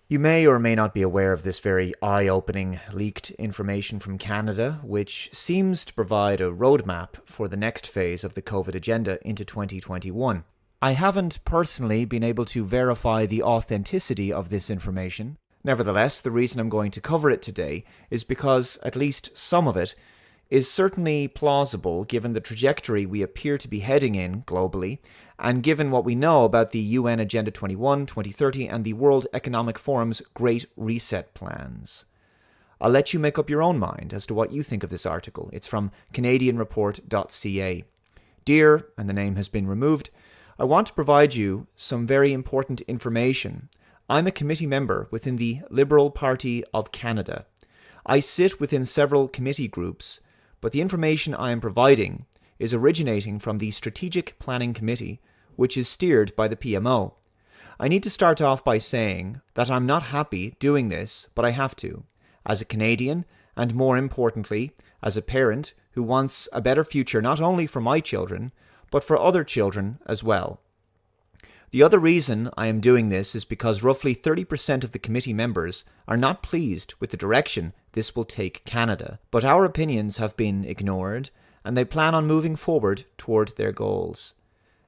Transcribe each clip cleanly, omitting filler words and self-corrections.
You may or may not be aware of this very eye-opening leaked information from Canada, which seems to provide a roadmap for the next phase of the COVID agenda into 2021. I haven't personally been able to verify the authenticity of this information. Nevertheless, the reason I'm going to cover it today is because at least some of it is certainly plausible given the trajectory we appear to be heading in globally, and given what we know about the UN Agenda 21, 2030 and the World Economic Forum's Great Reset plans. I'll let you make up your own mind as to what you think of this article. It's from canadianreport.ca. Dear, and the name has been removed, I want to provide you some very important information. I'm a committee member within the Liberal Party of Canada. I sit within several committee groups, but the information I am providing is originating from the Strategic Planning Committee, which is steered by the PMO. I need to start off by saying that I'm not happy doing this, but I have to, as a Canadian, and more importantly, as a parent who wants a better future not only for my children, but for other children as well. The other reason I am doing this is because roughly 30% of the committee members are not pleased with the direction this will take Canada, but our opinions have been ignored, and they plan on moving forward toward their goals.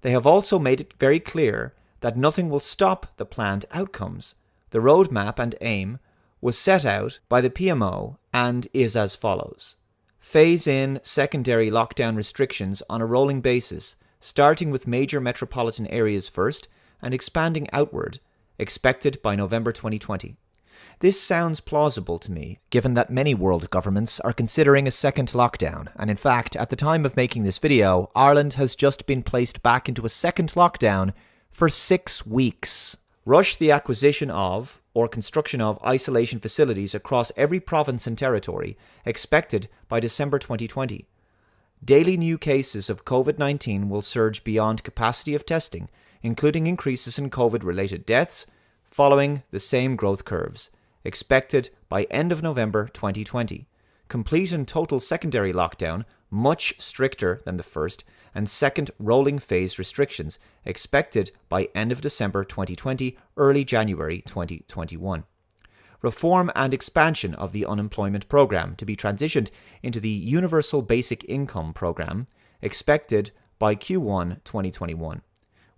They have also made it very clear that nothing will stop the planned outcomes. The roadmap and aim was set out by the PMO and is as follows. Phase in secondary lockdown restrictions on a rolling basis, starting with major metropolitan areas first and expanding outward, expected by November 2020. This sounds plausible to me, given that many world governments are considering a second lockdown, and in fact, at the time of making this video, Ireland has just been placed back into a second lockdown for 6 weeks. Rush the acquisition of, or construction of, isolation facilities across every province and territory, expected by December 2020. Daily new cases of COVID-19 will surge beyond capacity of testing, including increases in COVID-related deaths, following the same growth curves, expected by end of November 2020. Complete and total secondary lockdown, much stricter than the first, and second rolling phase restrictions, expected by end of December 2020, early January 2021. Reform and expansion of the unemployment program to be transitioned into the Universal Basic Income program, expected by Q1 2021.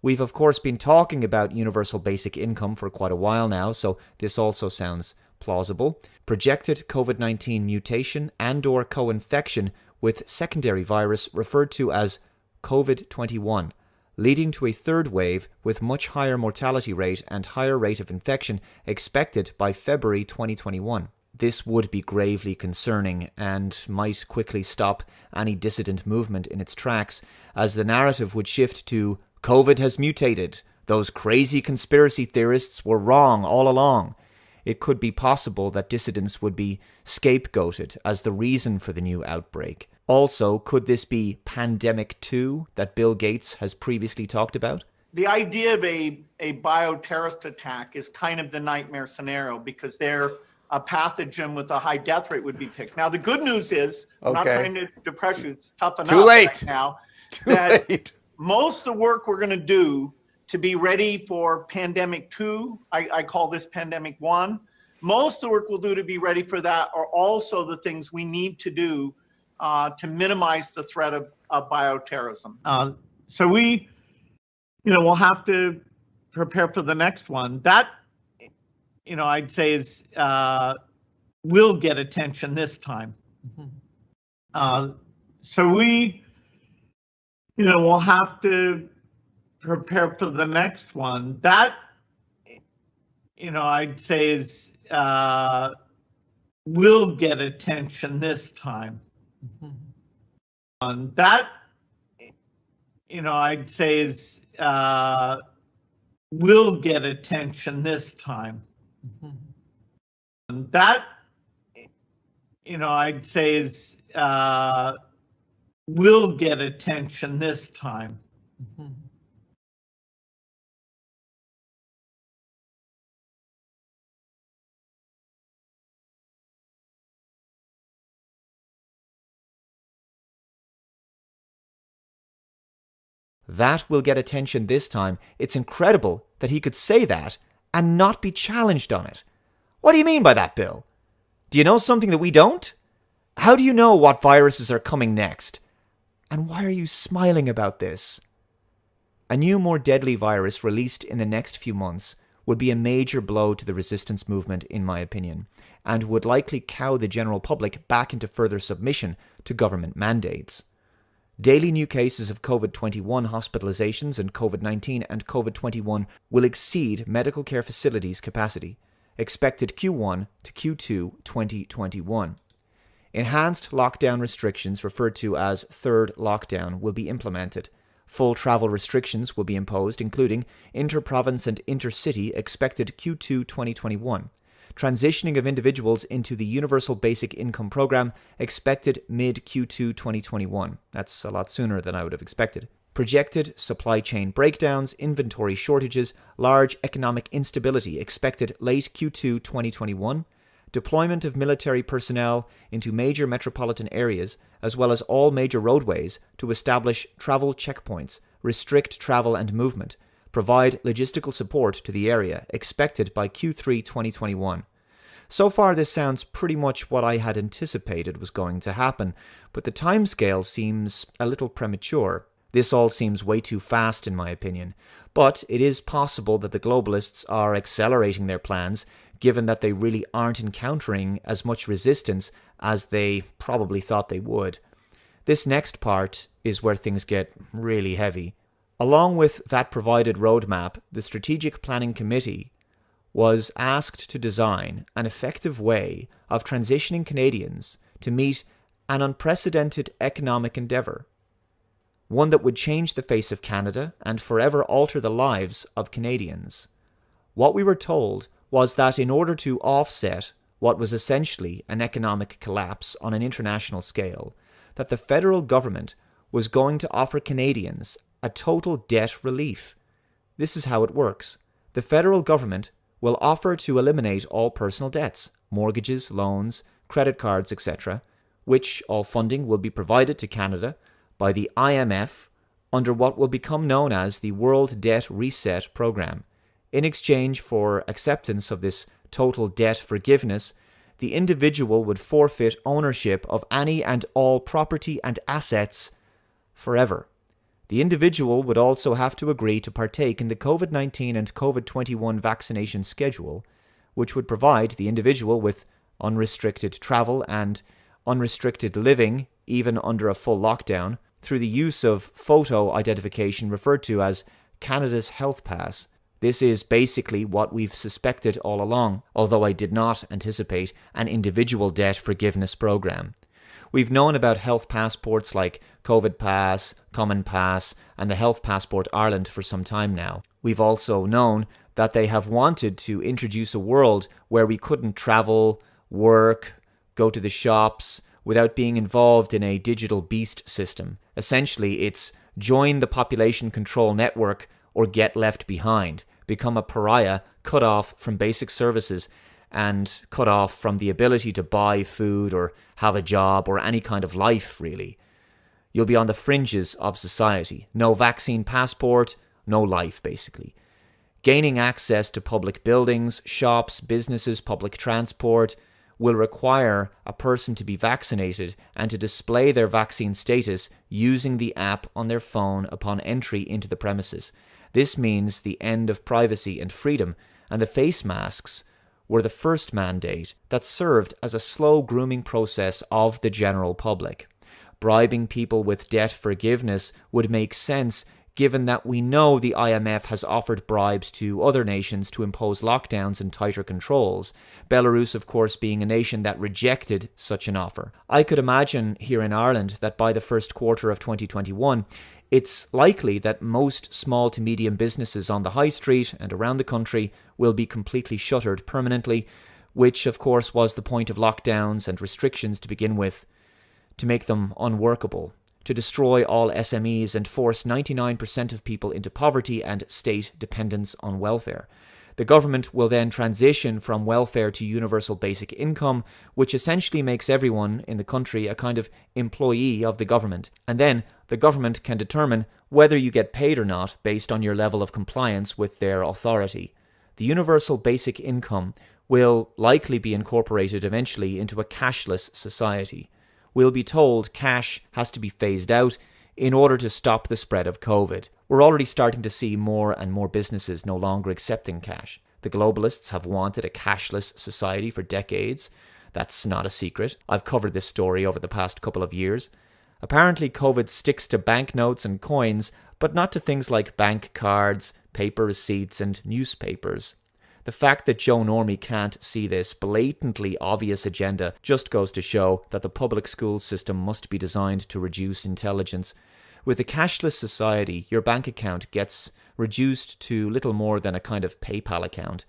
We've of course been talking about universal basic income for quite a while now, so this also sounds plausible. Projected COVID-19 mutation and/or co-infection with secondary virus referred to as COVID-21, leading to a third wave with much higher mortality rate and higher rate of infection expected by February 2021. This would be gravely concerning and might quickly stop any dissident movement in its tracks, as the narrative would shift to COVID has mutated. Those crazy conspiracy theorists were wrong all along. It could be possible that dissidents would be scapegoated as the reason for the new outbreak. Also, could this be Pandemic 2 that Bill Gates has previously talked about? The idea of a bioterrorist attack is kind of the nightmare scenario because they're a pathogen with a high death rate would be picked. Now, the good news is, I'm not trying to depress you, it's tough enough right now. Too late. Most of the work we're going to do to be ready for Pandemic 2, I call this Pandemic 1, most of the work we'll do to be ready for that are also the things we need to do to minimize the threat of bioterrorism. So we, we'll have to prepare for the next one. That, I'd say is, will get attention this time. So we, we'll have to prepare for the next one. That, I'd say is, will get attention this time. That, I'd say is, will get attention this time. That, I'd say is, will get attention this time. That will get attention this time. It's incredible that he could say that and not be challenged on it. What do you mean by that, Bill? Do you know something that we don't? How do you know what viruses are coming next? And why are you smiling about this? A new, more deadly virus released in the next few months would be a major blow to the resistance movement, in my opinion, and would likely cow the general public back into further submission to government mandates. Daily new cases of COVID-21 hospitalizations and COVID-19 and COVID-21 will exceed medical care facilities' capacity, expected Q1 to Q2 2021. Enhanced lockdown restrictions, referred to as third lockdown, will be implemented. Full travel restrictions will be imposed, including inter-province and intercity, expected Q2 2021. Transitioning of individuals into the Universal Basic Income Program, expected mid-Q2 2021. That's a lot sooner than I would have expected. Projected supply chain breakdowns, inventory shortages, large economic instability, expected late Q2 2021. Deployment of military personnel into major metropolitan areas, as well as all major roadways, to establish travel checkpoints, restrict travel and movement, provide logistical support to the area, expected by Q3 2021. So far, this sounds pretty much what I had anticipated was going to happen, but the timescale seems a little premature. This all seems way too fast, in my opinion, but it is possible that the globalists are accelerating their plans, given that they really aren't encountering as much resistance as they probably thought they would. This next part is where things get really heavy. Along with that provided roadmap, the Strategic Planning Committee was asked to design an effective way of transitioning Canadians to meet an unprecedented economic endeavour, one that would change the face of Canada and forever alter the lives of Canadians. What we were told was that in order to offset what was essentially an economic collapse on an international scale, that the federal government was going to offer Canadians a total debt relief. This is how it works. The federal government will offer to eliminate all personal debts, mortgages, loans, credit cards, etc., which all funding will be provided to Canada by the IMF under what will become known as the World Debt Reset Program. In exchange for acceptance of this total debt forgiveness, the individual would forfeit ownership of any and all property and assets forever. The individual would also have to agree to partake in the COVID-19 and COVID-21 vaccination schedule, which would provide the individual with unrestricted travel and unrestricted living, even under a full lockdown, through the use of photo identification referred to as Canada's Health Pass. This is basically what we've suspected all along, although I did not anticipate an individual debt forgiveness program. We've known about health passports like COVID Pass, Common Pass, and the Health Passport Ireland for some time now. We've also known that they have wanted to introduce a world where we couldn't travel, work, go to the shops without being involved in a digital beast system. Essentially, it's join the population control network or get left behind, become a pariah, cut off from basic services, and cut off from the ability to buy food or have a job or any kind of life, really. You'll be on the fringes of society. No vaccine passport, no life, basically. Gaining access to public buildings, shops, businesses, public transport will require a person to be vaccinated and to display their vaccine status using the app on their phone upon entry into the premises. This means the end of privacy and freedom, and the face masks were the first mandate that served as a slow grooming process of the general public. Bribing people with debt forgiveness would make sense given that we know the IMF has offered bribes to other nations to impose lockdowns and tighter controls, Belarus of course being a nation that rejected such an offer. I could imagine here in Ireland that by the first quarter of 2021, it's likely that most small to medium businesses on the high street and around the country will be completely shuttered permanently, which of course was the point of lockdowns and restrictions to begin with, to make them unworkable, to destroy all SMEs and force 99% of people into poverty and state dependence on welfare. The government will then transition from welfare to universal basic income, which essentially makes everyone in the country a kind of employee of the government. And then the government can determine whether you get paid or not based on your level of compliance with their authority. The universal basic income will likely be incorporated eventually into a cashless society. We'll be told cash has to be phased out in order to stop the spread of COVID. We're already starting to see more and more businesses no longer accepting cash. The globalists have wanted a cashless society for decades. That's not a secret. I've covered this story over the past couple of years. Apparently, COVID sticks to banknotes and coins, but not to things like bank cards, paper receipts, and newspapers. The fact that Joe Normie can't see this blatantly obvious agenda just goes to show that the public school system must be designed to reduce intelligence. With a cashless society, your bank account gets reduced to little more than a kind of PayPal account.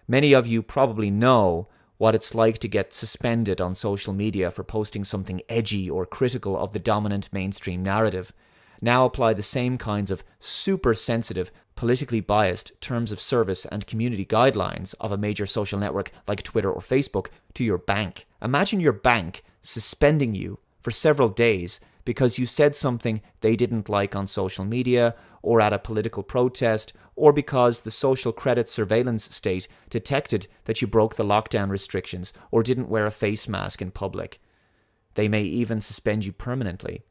Many of you probably know what it's like to get suspended on social media for posting something edgy or critical of the dominant mainstream narrative. Now apply the same kinds of super sensitive, politically biased terms of service and community guidelines of a major social network like Twitter or Facebook to your bank. Imagine your bank suspending you for several days because you said something they didn't like on social media or at a political protest, or because the social credit surveillance state detected that you broke the lockdown restrictions or didn't wear a face mask in public. They may even suspend you permanently.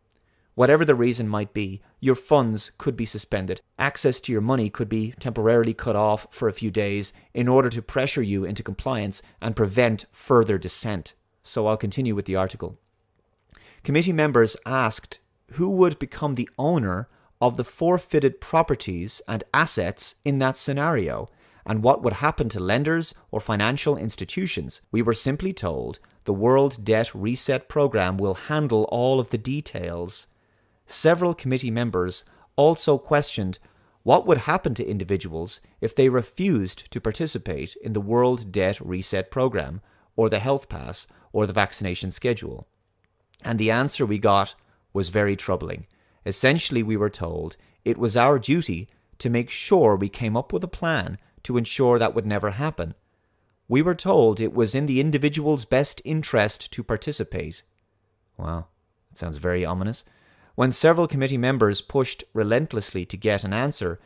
Whatever the reason might be, your funds could be suspended. Access to your money could be temporarily cut off for a few days in order to pressure you into compliance and prevent further dissent. So I'll continue with the article. Committee members asked who would become the owner of the forfeited properties and assets in that scenario, and what would happen to lenders or financial institutions. We were simply told the World Debt Reset Program will handle all of the details. Several committee members also questioned what would happen to individuals if they refused to participate in the World Debt Reset Program, or the Health Pass, or the vaccination schedule. And the answer we got was very troubling. Essentially, we were told it was our duty to make sure we came up with a plan to ensure that would never happen. We were told it was in the individual's best interest to participate. Wow, that sounds very ominous. When several committee members pushed relentlessly to get an answer,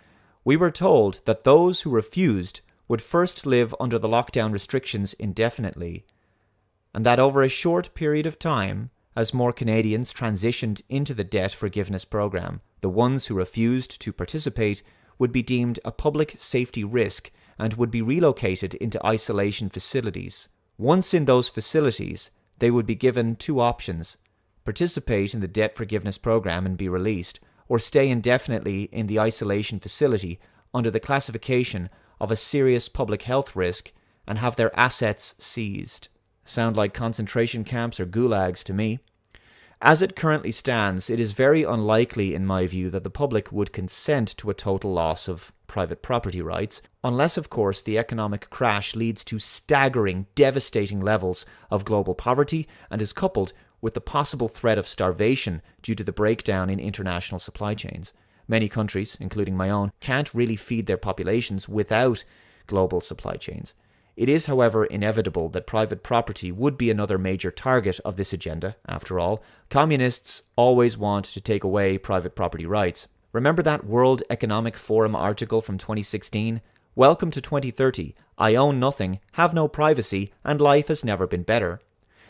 we were told that those who refused would first live under the lockdown restrictions indefinitely, and that over a short period of time, as more Canadians transitioned into the debt forgiveness program, the ones who refused to participate would be deemed a public safety risk and would be relocated into isolation facilities. Once in those facilities, they would be given two options: participate in the debt forgiveness program and be released, or stay indefinitely in the isolation facility under the classification of a serious public health risk and have their assets seized. Sound like concentration camps or gulags to me. As it currently stands, it is very unlikely, in my view, that the public would consent to a total loss of private property rights, unless, of course, the economic crash leads to staggering, devastating levels of global poverty and is coupled with the possible threat of starvation due to the breakdown in international supply chains. Many countries, including my own, can't really feed their populations without global supply chains. It is, however, inevitable that private property would be another major target of this agenda. After all, communists always want to take away private property rights. Remember that World Economic Forum article from 2016? Welcome to 2030. I own nothing, have no privacy, and life has never been better.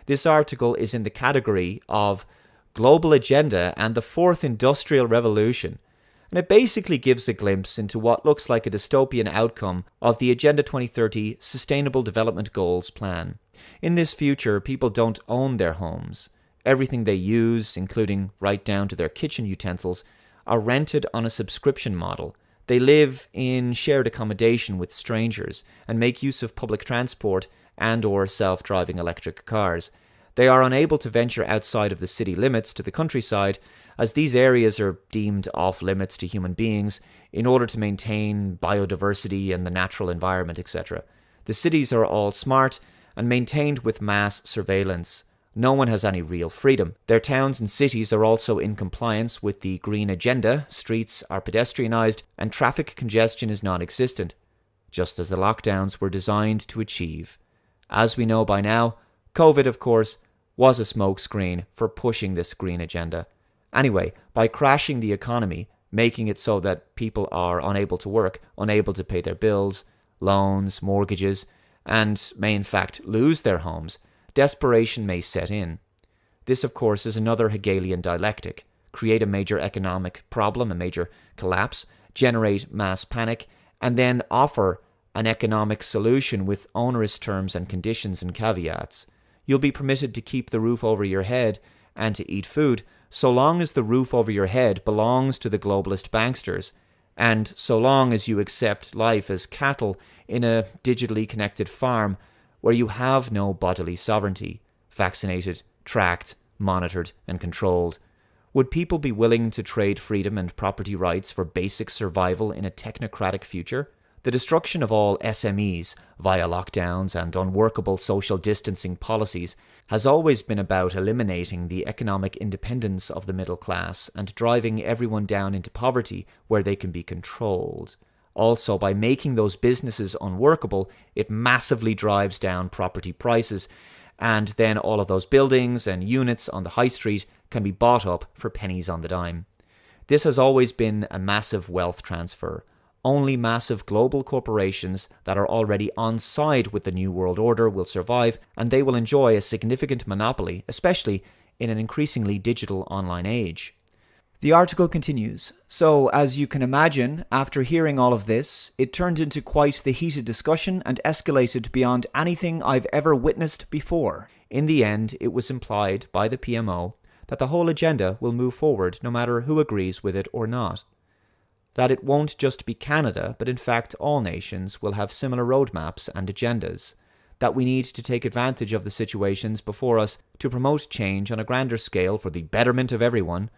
This article is in the category of global agenda and the fourth industrial revolution, and it basically gives a glimpse into what looks like a dystopian outcome of the Agenda 2030 Sustainable Development Goals plan. In this future, people don't own their homes. Everything they use, including right down to their kitchen utensils, are rented on a subscription model. They live in shared accommodation with strangers and make use of public transport and/or self-driving electric cars. They are unable to venture outside of the city limits to the countryside, as these areas are deemed off-limits to human beings in order to maintain biodiversity and the natural environment, etc. The cities are all smart and maintained with mass surveillance. No one has any real freedom. Their towns and cities are also in compliance with the green agenda, streets are pedestrianised, and traffic congestion is non-existent, just as the lockdowns were designed to achieve. As we know by now, COVID, of course, was a smokescreen for pushing this green agenda. Anyway, by crashing the economy, making it so that people are unable to work, unable to pay their bills, loans, mortgages, and may in fact lose their homes, desperation may set in. This, of course, is another Hegelian dialectic. Create a major economic problem, a major collapse, generate mass panic, and then offer an economic solution with onerous terms and conditions and caveats. You'll be permitted to keep the roof over your head and to eat food, so long as the roof over your head belongs to the globalist banksters, and so long as you accept life as cattle in a digitally connected farm where you have no bodily sovereignty, vaccinated, tracked, monitored, and controlled. Would people be willing to trade freedom and property rights for basic survival in a technocratic future? The destruction of all SMEs via lockdowns and unworkable social distancing policies has always been about eliminating the economic independence of the middle class and driving everyone down into poverty where they can be controlled. Also, by making those businesses unworkable, it massively drives down property prices, and then all of those buildings and units on the high street can be bought up for pennies on the dime. This has always been a massive wealth transfer. Only massive global corporations that are already on side with the New World Order will survive, and they will enjoy a significant monopoly, especially in an increasingly digital online age. The article continues. So, as you can imagine, after hearing all of this, it turned into quite the heated discussion and escalated beyond anything I've ever witnessed before. In the end, it was implied by the PMO that the whole agenda will move forward no matter who agrees with it or not. That it won't just be Canada, but in fact all nations will have similar roadmaps and agendas. That we need to take advantage of the situations before us to promote change on a grander scale for the betterment of everyone.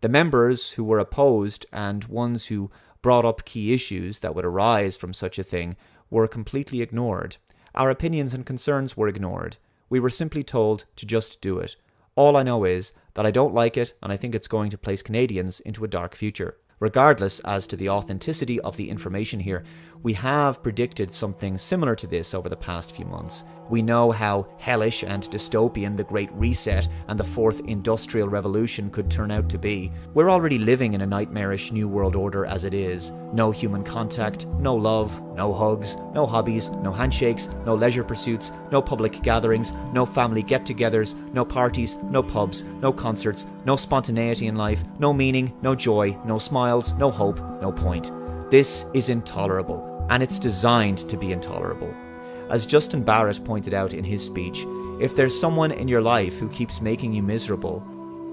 The members who were opposed and ones who brought up key issues that would arise from such a thing were completely ignored. Our opinions and concerns were ignored. We were simply told to just do it. All I know is that I don't like it, and I think it's going to place Canadians into a dark future. Regardless as to the authenticity of the information here, we have predicted something similar to this over the past few months. We know how hellish and dystopian the Great Reset and the Fourth Industrial Revolution could turn out to be. We're already living in a nightmarish New World Order as it is. No human contact, no love, no hugs, no hobbies, no handshakes, no leisure pursuits, no public gatherings, no family get-togethers, no parties, no pubs, no concerts, no spontaneity in life, no meaning, no joy, no smiles, no hope, no point. This is intolerable, and it's designed to be intolerable. As Justin Barrett pointed out in his speech, if there's someone in your life who keeps making you miserable,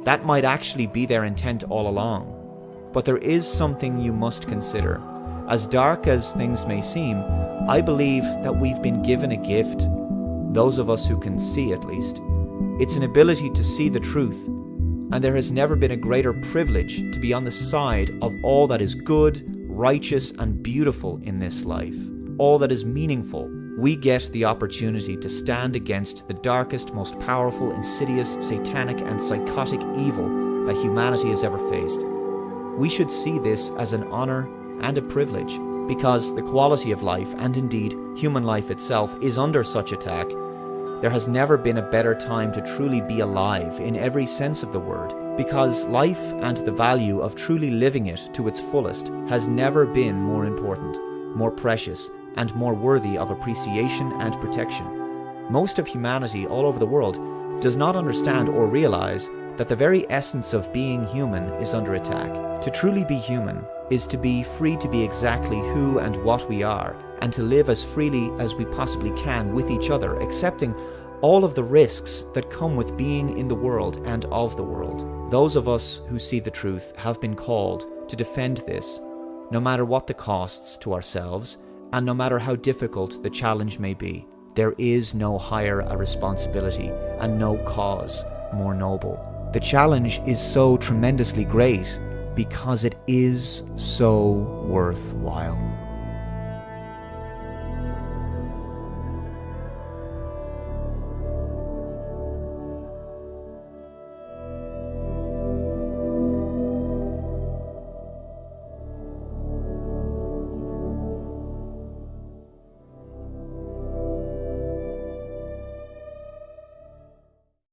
that might actually be their intent all along. But there is something you must consider. As dark as things may seem, I believe that we've been given a gift, those of us who can see at least. It's an ability to see the truth, and there has never been a greater privilege to be on the side of all that is good, righteous, and beautiful in this life, all that is meaningful. We get the opportunity to stand against the darkest, most powerful, insidious, satanic, and psychotic evil that humanity has ever faced. We should see this as an honor and a privilege, because the quality of life, and indeed human life itself, is under such attack. There has never been a better time to truly be alive in every sense of the word, because life and the value of truly living it to its fullest has never been more important, more precious, and more worthy of appreciation and protection. Most of humanity all over the world does not understand or realize that the very essence of being human is under attack. To truly be human is to be free to be exactly who and what we are, and to live as freely as we possibly can with each other, accepting all of the risks that come with being in the world and of the world. Those of us who see the truth have been called to defend this, no matter what the costs to ourselves, and no matter how difficult the challenge may be. There is no higher a responsibility and no cause more noble. The challenge is so tremendously great because it is so worthwhile.